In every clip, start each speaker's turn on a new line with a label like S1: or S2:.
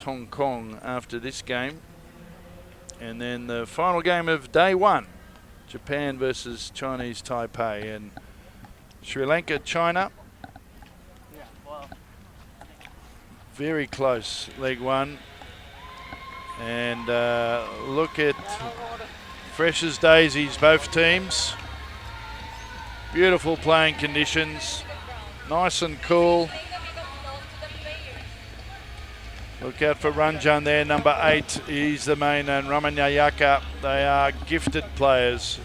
S1: Hong Kong after this game. And then the final game of day one, Japan versus Chinese Taipei, and Sri Lanka, China. Very close, leg one. And look at fresh as daisies, both teams. Beautiful playing conditions, nice and cool. Look out for Ranjan there, number 8. He's the main, and Ramanyayaka. They are gifted players.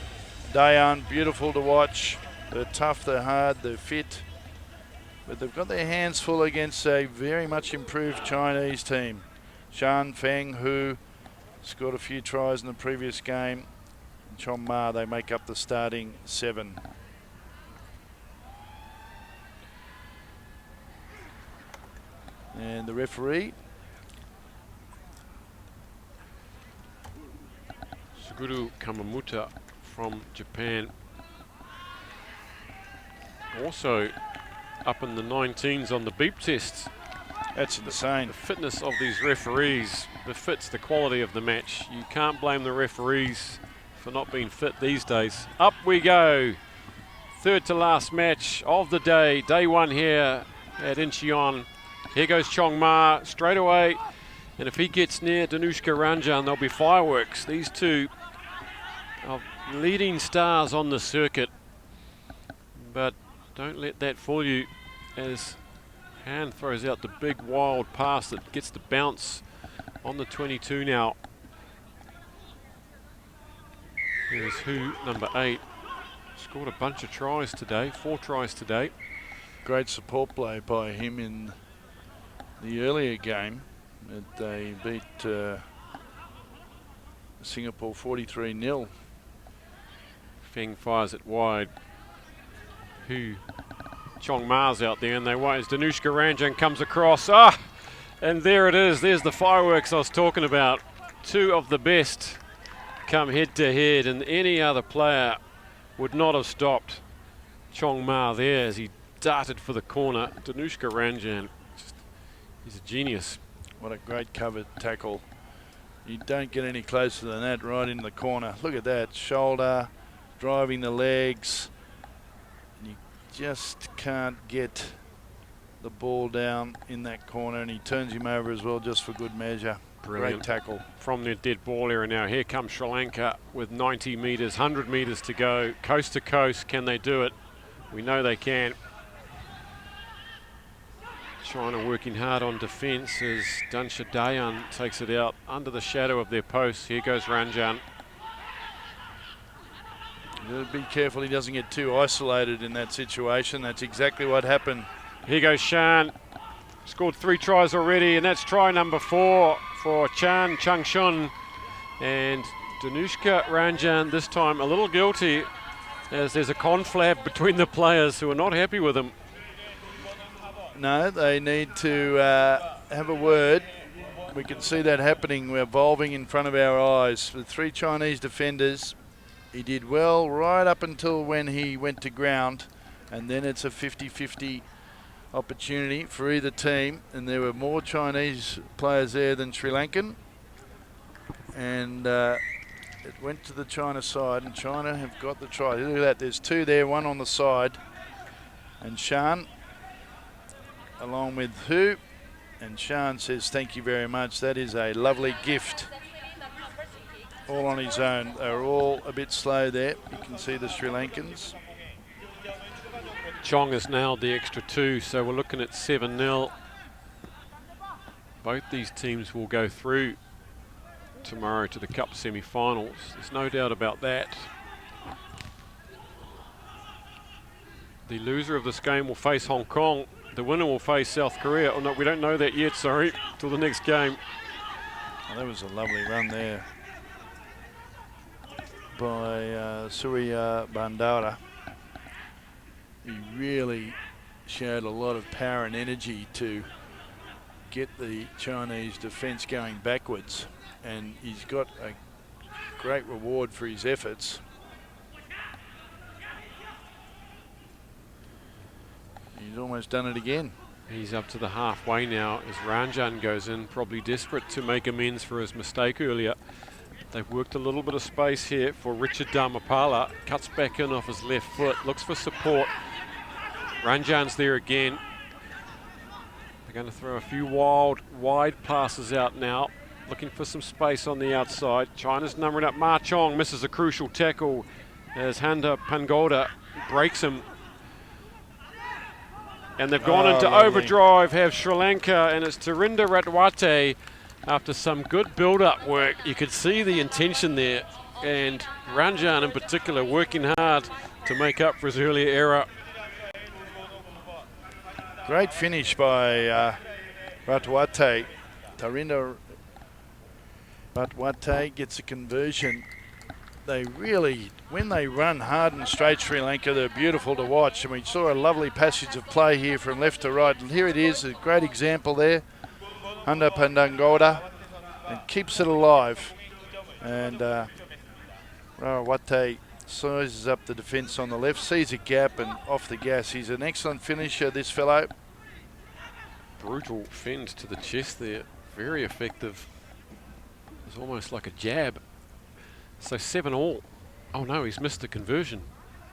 S1: Dayan, beautiful to watch. They're tough, they're hard, they're fit. But they've got their hands full against a very much improved Chinese team. Shan Feng, who scored a few tries in the previous game. Chong Ma, they make up the starting 7. And the referee,
S2: Suguru Kamamuta from Japan. Also up in the 19s on the beep test.
S1: that's insane.
S2: The fitness of these referees befits the quality of the match. You can't blame the referees for not being fit these days. Up we go. Third to last match of the day. Day one here at Incheon. Here goes Chong Ma straight away. And if he gets near Danushka Ranjan, there'll be fireworks. These two are leading stars on the circuit. But don't let that fool you as Han throws out the big wild pass that gets the bounce on the 22 now. Here's Hu, number 8. Scored a bunch of tries today, 4 tries today.
S1: Great support play by him in the earlier game. They beat Singapore 43-0.
S2: Feng fires it wide. Hu, Chong Ma's out there, and they wait as Danushka Ranjan comes across. And there it is. There's the fireworks I was talking about. 2 of the best come head to head, and any other player would not have stopped Chong Ma there as he darted for the corner. Danushka Ranjan, he's a genius.
S1: What a great covered tackle. You don't get any closer than that, right in the corner. Look at that, shoulder, driving the legs. You just can't get the ball down in that corner, and he turns him over as well just for good measure.
S2: Brilliant.
S1: Great tackle.
S2: From their dead ball area now. Here comes Sri Lanka with 90 metres, 100 metres to go. Coast to coast, can they do it? We know they can. China working hard on defence as Dansha Dayan takes it out under the shadow of their posts. Here goes Ranjan.
S1: Be careful he doesn't get too isolated in that situation. That's exactly what happened.
S2: Here goes Shan. Scored 3 tries already, and that's try number 4 for Chan Changshun. And Danushka Ranjan this time a little guilty as there's a conflab between the players who are not happy with him.
S1: No, they need to have a word. We can see that happening. We're evolving in front of our eyes. The 3 Chinese defenders, he did well right up until when he went to ground, and then it's a 50-50 opportunity for either team, and there were more Chinese players there than Sri Lankan, and it went to the China side, and China have got the try. Look at that, there's 2 there, 1 on the side, and Shan along with Hu, and Shan says thank you very much, that is a lovely gift. All on his own. They're all a bit slow there. You can see the Sri Lankans.
S2: Chong has nailed the extra 2, so we're looking at 7-0. Both these teams will go through tomorrow to the Cup semi-finals. There's no doubt about that. The loser of this game will face Hong Kong. The winner will face South Korea. Oh no, we don't know that yet, sorry, till the next game.
S1: Oh, that was a lovely run there by Surya Bandara. He really showed a lot of power and energy to get the Chinese defence going backwards, and he's got a great reward for his efforts. He's almost done it again.
S2: He's up to the halfway now as Ranjan goes in, probably desperate to make amends for his mistake earlier. They've worked a little bit of space here for Richard Dharmapala. Cuts back in off his left foot, looks for support. Ranjan's there again. They're going to throw a few wide passes out now, looking for some space on the outside. China's numbering up. Ma Chong misses a crucial tackle as Handa Pangoda breaks him. And they've gone into overdrive, have Sri Lanka, and it's Tarinda Ratwate. After some good build-up work, you could see the intention there, and Ranjan in particular working hard to make up for his earlier error.
S1: Great finish by Ratwate. Tarinda Ratwate gets a conversion. They really, when they run hard and straight, Sri Lanka, they're beautiful to watch. And we saw a lovely passage of play here from left to right. And here it is, a great example there. Handa Pandangoda, and keeps it alive. And Rawate sizes up the defence on the left, sees a gap and off the gas. He's an excellent finisher, this fellow.
S2: Brutal fend to the chest there, very effective. It's almost like a jab. So 7-all. Oh no, he's missed the conversion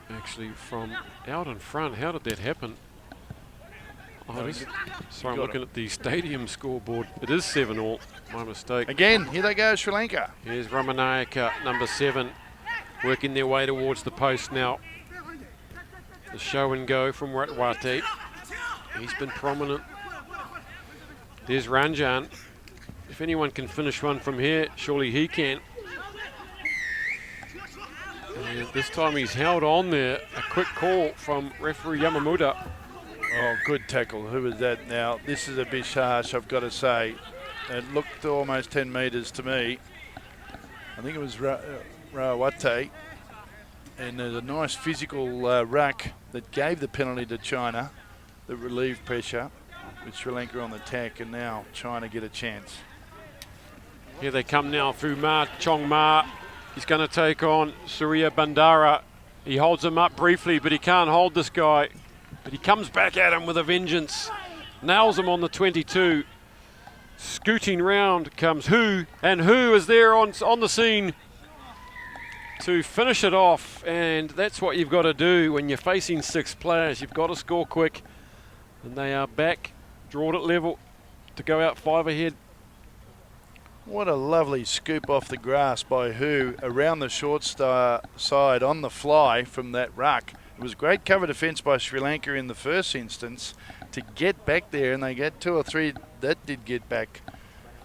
S2: actually from out in front. How did that happen? Oh, sorry, I'm looking at the stadium scoreboard. It is 7-all. My mistake.
S1: Again, here they go, Sri Lanka.
S2: Here's Ramanayaka, number 7, working their way towards the post now. The show and go from Ratwate. He's been prominent. There's Ranjan. If anyone can finish one from here, surely he can. And this time he's held on there. A quick call from referee Yamamuda.
S1: Oh, good tackle. Who was that now? This is a bit harsh, I've got to say. It looked almost 10 metres to me. I think it was Rawate. And there's a nice physical ruck that gave the penalty to China that relieved pressure with Sri Lanka on the attack, and now China get a chance.
S2: Here they come now through Ma Chong Ma. He's going to take on Surya Bandara. He holds him up briefly, but he can't hold this guy. But he comes back at him with a vengeance. Nails him on the 22. Scooting round comes Hu, and Hu is there on the scene to finish it off. And that's what you've got to do when you're facing 6 players. You've got to score quick. And they are back, drawed at level to go out 5 ahead.
S1: What a lovely scoop off the grass by Hu around the short side on the fly from that ruck. It was great cover defence by Sri Lanka in the first instance to get back there, and they get 2 or 3 that did get back.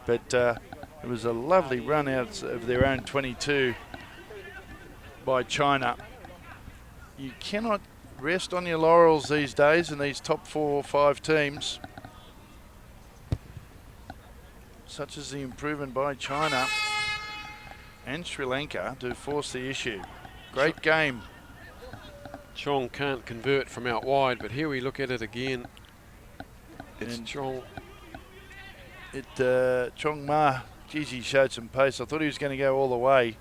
S1: But it was a lovely run out of their own 22 by China. You cannot rest on your laurels these days in these top 4 or 5 teams. Such as the improvement by China and Sri Lanka to force the issue. Great game.
S2: Chong can't convert from out wide, but here we look at it again. It's
S1: And
S2: Chong.
S1: Chong Ma, geez, he showed some pace. I thought he was going to go all the way.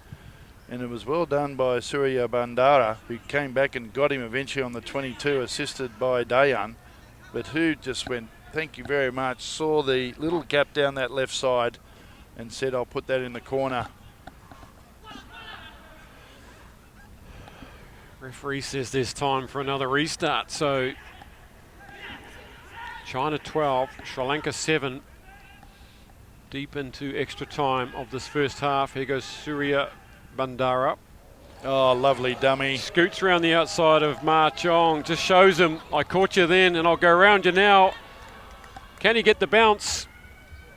S1: And it was well done by Surya Bandara, who came back and got him eventually on the 22, assisted by Dayan. But who just went, thank you very much, saw the little gap down that left side and said, I'll put that in the corner.
S2: Referee says there's time for another restart. So China 12, Sri Lanka 7. Deep into extra time of this first half. Here goes Surya Bandara.
S1: Oh, lovely dummy.
S2: Scoots around the outside of Ma Chong. Just shows him, I caught you then and I'll go around you now. Can he get the bounce?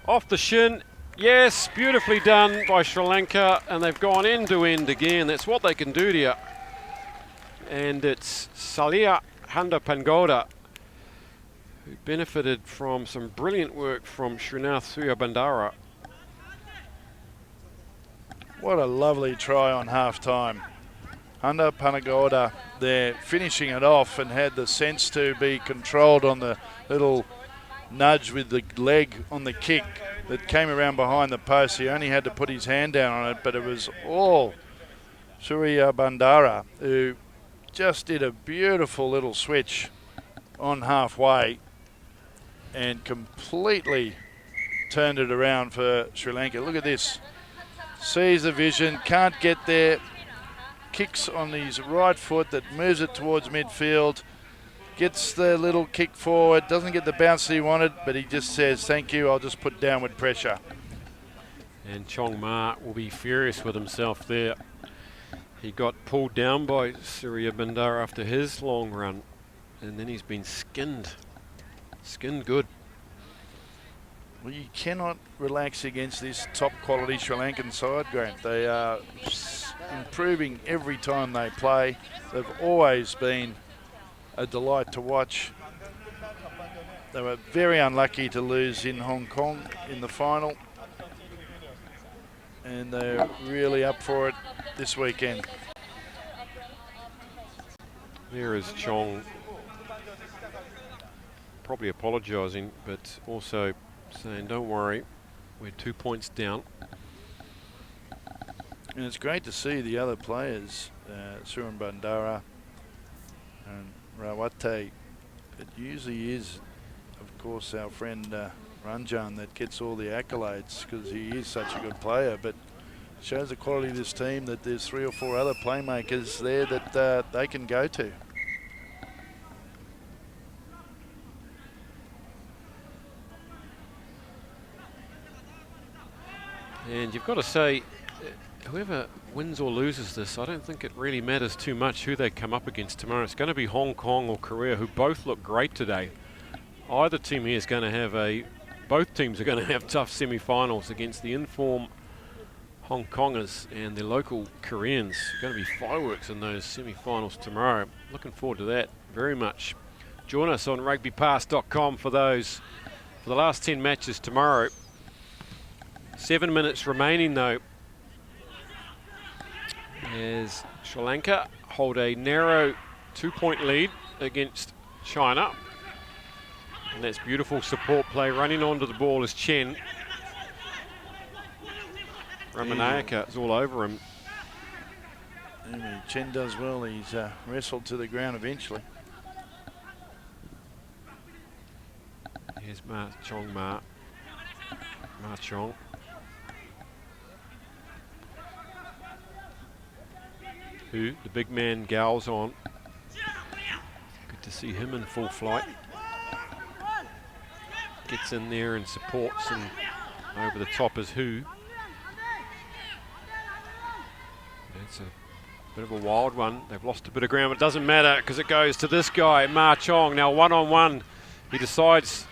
S2: Off the shin. Yes, beautifully done by Sri Lanka. And they've gone end to end again. That's what they can do to you. And it's Salia Handa Pangoda, who benefited from some brilliant work from Srinath Surya Bandara.
S1: What a lovely try on half-time. Handa Pangoda there finishing it off and had the sense to be controlled on the little nudge with the leg on the kick that came around behind the post. He only had to put his hand down on it, but it was all Surya Bandara who just did a beautiful little switch on halfway. and completely turned it around for Sri Lanka. Look at this. Sees the vision, can't get there. Kicks on his right foot that moves it towards midfield. Gets the little kick forward, doesn't get the bounce that he wanted, but he just says, thank you, I'll just put downward pressure.
S2: And Chong Ma will be furious with himself there. He got pulled down by Surya Bandar after his long run, and then he's been skinned. Skinned good.
S1: Well, you cannot relax against this top quality Sri Lankan side, Grant. They are improving every time they play. They've always been a delight to watch. They were very unlucky to lose in Hong Kong in the final, and they're really up for it this weekend.
S2: There is Chong, probably apologising, but also saying, don't worry, we're 2 points down.
S1: And it's great to see the other players, Suran Bandara and Rawate. It usually is, of course, our friend Ranjan that gets all the accolades because he is such a good player, but it shows the quality of this team that there's 3 or 4 other playmakers there that they can go to.
S2: And you've got to say, whoever wins or loses this, I don't think it really matters too much who they come up against tomorrow. It's going to be Hong Kong or Korea, who both look great today. Either team here is going to have both teams are going to have tough semi-finals against the in-form Hong Kongers and the local Koreans. Going to be fireworks in those semi-finals tomorrow. Looking forward to that very much. Join us on rugbypass.com for the last 10 matches tomorrow. 7 minutes remaining though, as Sri Lanka hold a narrow 2-point lead against China. And that's beautiful support play. Running onto the ball is Chen. Ramanayaka is all over him.
S1: Chen does well. He's wrestled to the ground eventually.
S2: Here's Ma Chong. Who the big man Gal's on. Good to see him in full flight. Gets in there and supports, and over the top is Who. It's a bit of a wild one. They've lost a bit of ground, but it doesn't matter because it goes to this guy, Ma Chong. Now one-on-one, he decides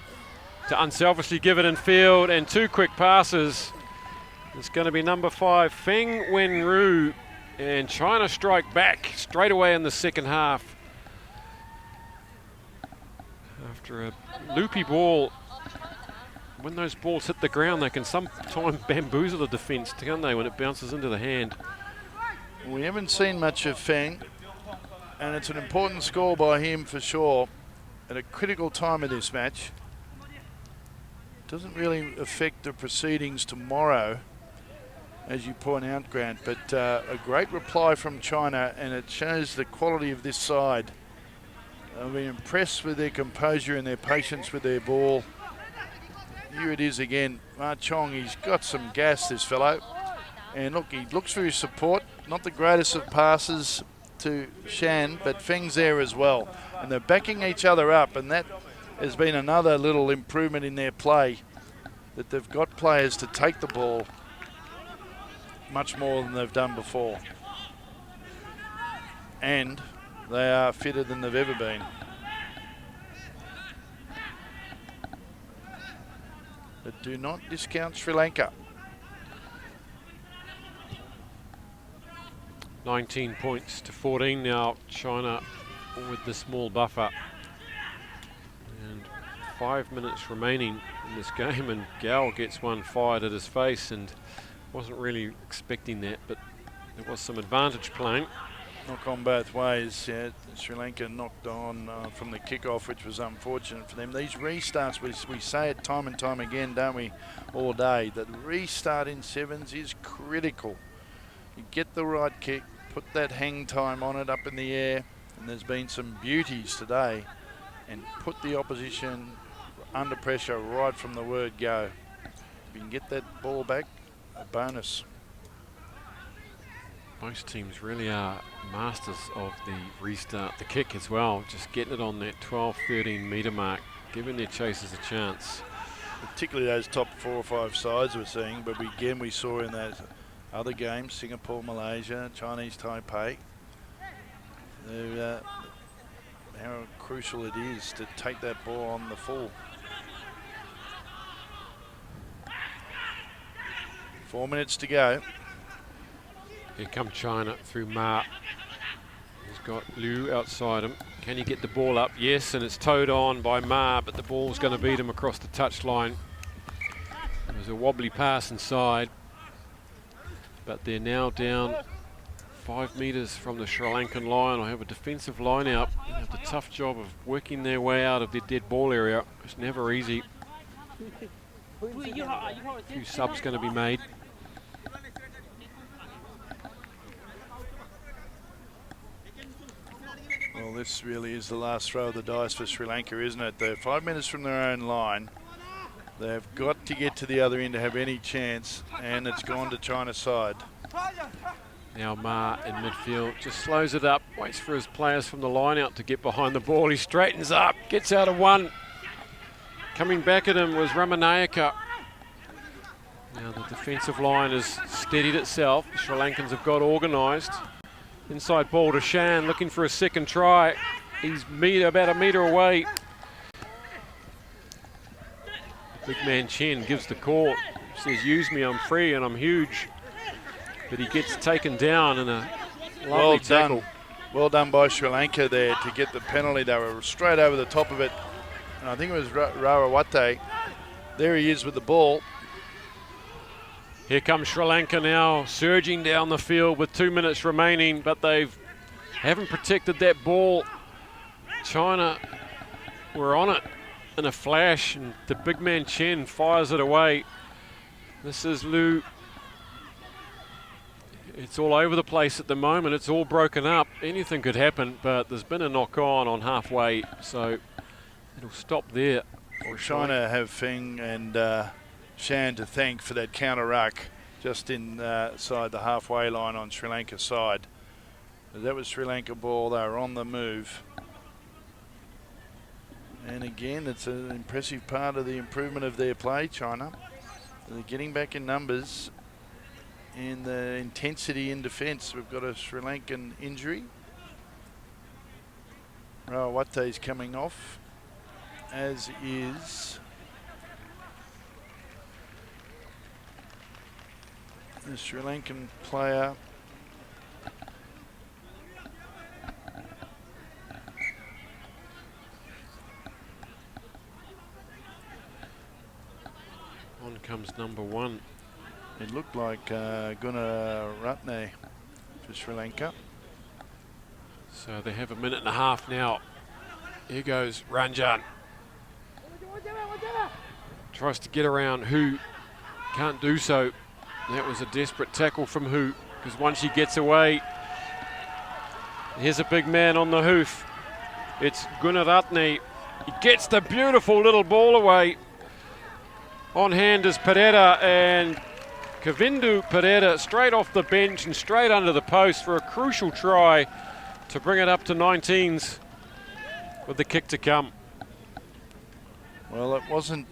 S2: to unselfishly give it in field, and 2 quick passes. It's going to be number 5, Feng Wenru. And China strike back straight away in the second half. After a loopy ball, when those balls hit the ground, they can sometimes bamboozle the defence, can't they, when it bounces into the hand?
S1: We haven't seen much of Feng, and it's an important score by him for sure at a critical time of this match. Doesn't really affect the proceedings tomorrow, as you point out, Grant, but a great reply from China, and it shows the quality of this side. I've been impressed with their composure and their patience with their ball. Here it is again, Ma Chong, he's got some gas, this fellow. And look, he looks for his support. Not the greatest of passes to Shan, but Feng's there as well. And they're backing each other up, and that has been another little improvement in their play, that they've got players to take the ball much more than they've done before. And they are fitter than they've ever been. But do not discount Sri Lanka.
S2: 19 points to 14 now, China with the small buffer. And 5 minutes remaining in this game, and Gal gets one fired at his face, and wasn't really expecting that, but there was some advantage playing.
S1: Knock on both ways. Yeah, Sri Lanka knocked on from the kickoff, which was unfortunate for them. These restarts, we say it time and time again, don't we, all day, that restart in sevens is critical. You get the right kick, put that hang time on it up in the air, and there's been some beauties today, and put the opposition under pressure right from the word go. If you can get that ball back, a bonus.
S2: Most teams really are masters of the restart, the kick as well, just getting it on that 12, 13 metre mark, giving their chasers a chance.
S1: Particularly those top 4 or 5 sides we're seeing, but we saw in those other games, Singapore, Malaysia, Chinese Taipei, how crucial it is to take that ball on the full. 4 minutes to go.
S2: Here come China through Ma. He's got Liu outside him. Can he get the ball up? Yes, and it's towed on by Ma, but the ball's going to beat him across the touchline. There's a wobbly pass inside, but they're now down 5 metres from the Sri Lankan line. I have a defensive line out. They have the tough job of working their way out of their dead ball area. It's never easy. A few subs going to be made.
S1: Well, this really is the last throw of the dice for Sri Lanka, isn't it? They're 5 minutes from their own line. They've got to get to the other end to have any chance, and it's gone to China's side.
S2: Now Ma in midfield just slows it up, waits for his players from the line out to get behind the ball. He straightens up, gets out of one. Coming back at him was Ramanayaka. Now the defensive line has steadied itself. The Sri Lankans have got organised. Inside ball to Shan, looking for a second try. He's about a metre away. Big man Chen gives the call. Says, use me, I'm free and I'm huge. But he gets taken down in a lovely tackle.
S1: Well done by Sri Lanka there to get the penalty. They were straight over the top of it. And I think it was Rawawate. There he is with the ball.
S2: Here comes Sri Lanka now, surging down the field with 2 minutes remaining, but they haven't protected that ball. China were on it in a flash, and the big man Chen fires it away. This is Liu. It's all over the place at the moment. It's all broken up. Anything could happen, but there's been a knock-on halfway, so it'll stop there.
S1: Well, China have Feng and Shan to thank for that counter ruck just inside the halfway line on Sri Lanka's side. That was Sri Lanka ball. They were on the move. And again, it's an impressive part of the improvement of their play, China. They're getting back in numbers and the intensity in defence. We've got a Sri Lankan injury. Rawawate's coming off, as is the Sri Lankan player
S2: on comes number 1.
S1: It looked like Gunaratne for Sri Lanka.
S2: So they have a minute and a half now. Here goes Ranjan. Tries to get around Hu, can't do so. That was a desperate tackle from Hu, because once he gets away, here's a big man on the hoof. It's Gunaratne. He gets the beautiful little ball away. On hand is Pereira, and Kavindu Pereira straight off the bench and straight under the post for a crucial try to bring it up to 19s with the kick to come.
S1: Well, it wasn't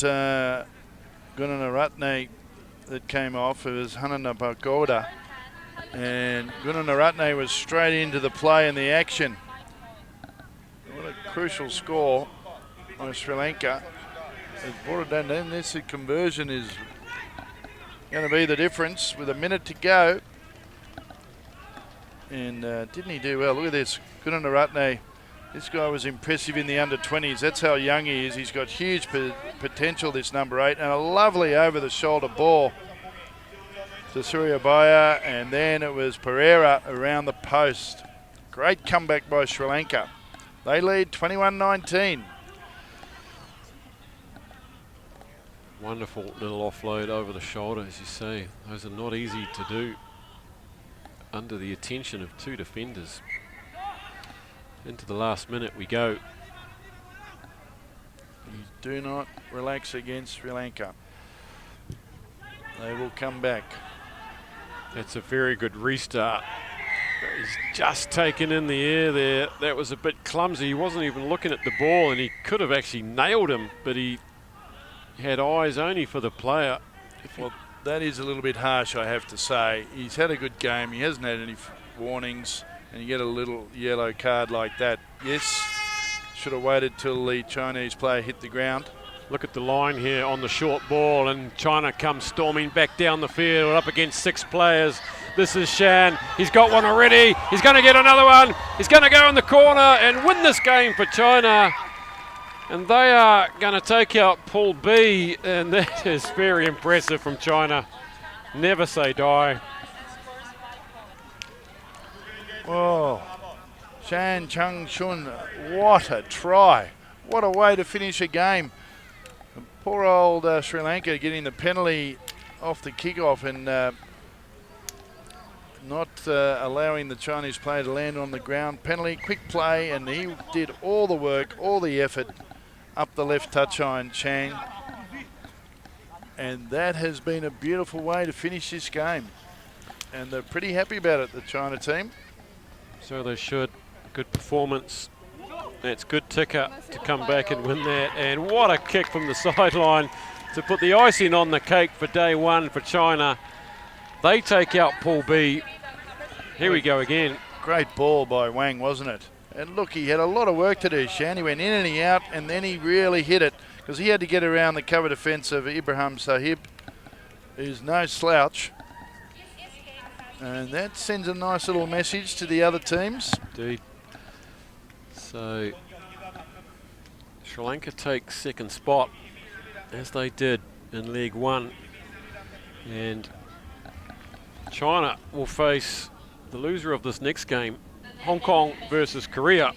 S1: Gunaratne that came off, it was Hananapagoda. And Gunaratne was straight into the play and the action. What a crucial score on Sri Lanka. It's brought it down, and this conversion is going to be the difference with a minute to go. And didn't he do well? Look at this, Gunaratne. This guy was impressive in the under-20s. That's how young he is. He's got huge potential, this number 8, and a lovely over-the-shoulder ball to Suryabaya, and then it was Pereira around the post. Great comeback by Sri Lanka. They lead 21-19.
S2: Wonderful little offload over the shoulder, as you say. Those are not easy to do under the attention of 2 defenders. Into the last minute we go.
S1: You do not relax against Sri Lanka. They will come back.
S2: That's a very good restart. He's just taken in the air there. That was a bit clumsy. He wasn't even looking at the ball, and he could have actually nailed him, but he had eyes only for the player.
S1: Well, that is a little bit harsh, I have to say. He's had a good game. He hasn't had any warnings, and you get a little yellow card like that. Yes, should have waited till the Chinese player hit the ground.
S2: Look at the line here on the short ball, and China comes storming back down the field up against 6 players. This is Shan. He's got one already. He's going to get another one. He's going to go in the corner and win this game for China. And they are going to take out Pool B, and that is very impressive from China. Never say die.
S1: Oh, Shan Chung Chun, what a try. What a way to finish a game. Poor old Sri Lanka getting the penalty off the kickoff and not allowing the Chinese player to land on the ground. Penalty, quick play, and he did all the work, all the effort up the left touch line, Chang. And that has been a beautiful way to finish this game. And they're pretty happy about it, the China team.
S2: So they should. Good performance. That's good ticker to come back and win that. And what a kick from the sideline to put the icing on the cake for day one for China. They take out Pool B. Here we go again.
S1: Great ball by Wang, wasn't it? And look, he had a lot of work to do, Shan. He went in and he out, and then he really hit it because he had to get around the cover defence of Ibrahim Sahib, who's no slouch. And that sends a nice little message to the other teams.
S2: Indeed. So Sri Lanka takes second spot, as they did in League One. And China will face the loser of this next game, Hong Kong versus Korea.